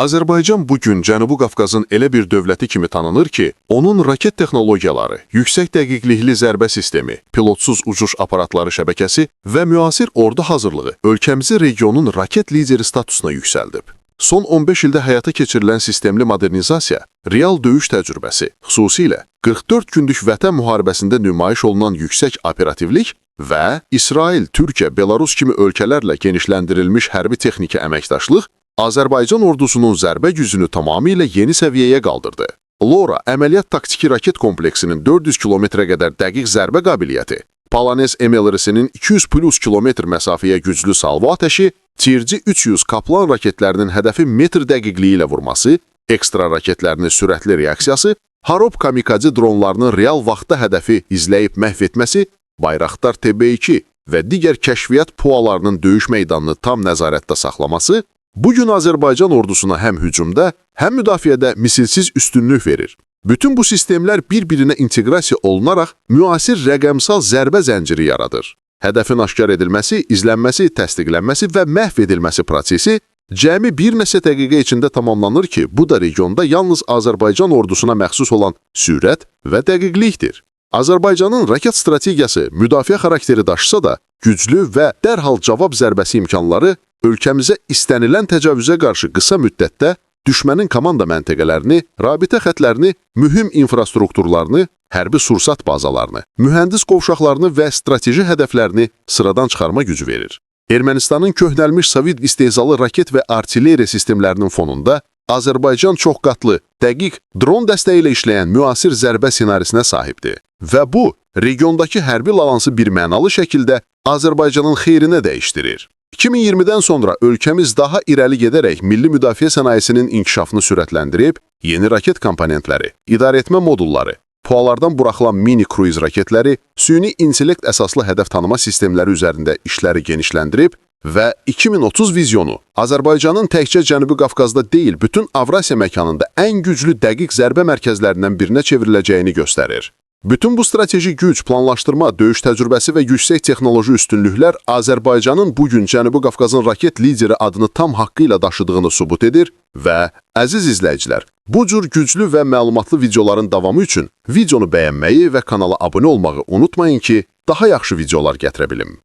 Azərbaycan bugün Cənubi Qafqazın elə bir dövləti kimi tanınır ki, onun raket texnologiyaları, yüksək dəqiqlikli zərbə sistemi, pilotsuz uçuş aparatları şəbəkəsi və müasir ordu hazırlığı ölkəmizi regionun raket lideri statusuna yüksəldib. Son 15 ildə həyata keçirilən sistemli modernizasiya, real döyüş təcrübəsi, xüsusilə 44 günlük Vətən müharibəsində nümayiş olunan yüksək operativlik və İsrail, Türkiyə, Belarus kimi ölkələrlə genişləndirilmiş hərbi texniki əməkdaşlıq Azərbaycan ordusunun zərbə gücünü tamamilə yeni səviyyəyə qaldırdı. LORA əməliyyat taktiki raket kompleksinin 400 kilometrə qədər dəqiq zərbə qabiliyyəti, Palanes MLRS-nin 200+ kilometr məsafəyə güclü salvo atəşi, Tirci 300 Kaplan raketlərinin hədəfi metr dəqiqliyi ilə vurması, ekstra raketlərinin sürətli reaksiyası, Harop kamikadze dronlarının real vaxtda hədəfi izləyib məhv etməsi, Bayraktar TB2 və digər kəşfiyyat pualarının döyüş meydanını tam nəzarətdə saxlaması, bugün Azərbaycan ordusuna həm hücumda, həm müdafiədə misilsiz üstünlük verir. Bütün bu sistemlər bir-birinə inteqrasiya olunaraq müasir rəqəmsal zərbə zənciri yaradır. Hədəfin aşkar edilməsi, izlənməsi, təsdiqlənməsi və məhv edilməsi prosesi cəmi bir neçə dəqiqə içində tamamlanır ki, bu da regionda yalnız Azərbaycan ordusuna məxsus olan sürət və dəqiqlikdir. Azərbaycanın raket strategiyası müdafiə xarakteri daşısa da, güclü və dərhal cavab zərbəsi imkanları ölkəmizə istənilən təcavüzə qarşı qısa müddətdə düşmənin komanda məntəqələrini, rabitə xətlərini, mühüm infrastrukturlarını, hərbi sursat bazalarını, mühəndis qovşaqlarını və strateji hədəflərini sıradan çıxarma gücü verir. Ermənistanın köhnəlmiş sovet istehzalı raket və artilleriya sistemlərinin fonunda Azərbaycan çoxqatlı, dəqiq dron dəstəyi ilə işləyən müasir zərbə ssenarisinə sahibdir. Və bu, regiondakı hərbi balansı birmənalı şəkildə Azərbaycanın xeyrinə dəyişdirir. 2020-dən sonra ölkəmiz daha irəli gedərək milli müdafiə sənayesinin inkişafını sürətləndirib, yeni raket komponentləri, idarəetmə modulları, pualardan buraxılan mini-kruiz raketləri, süni intellekt əsaslı hədəf tanıma sistemləri üzərində işləri genişləndirib və 2030 vizyonu Azərbaycanın təkcə Cənubi Qafqazda deyil, bütün Avrasiya məkanında ən güclü dəqiq zərbə mərkəzlərindən birinə çevriləcəyini göstərir. Bütün bu strateji güc, planlaşdırma, döyüş təcrübəsi və yüksək texnoloji üstünlüklər Azərbaycanın bugün Cənubi Qafqazın raket lideri adını tam haqqı ilə daşıdığını sübut edir və, əziz izləyicilər, bu cür güclü və məlumatlı videoların davamı üçün videonu bəyənməyi və kanala abunə olmağı unutmayın ki, daha yaxşı videolar gətirə bilim.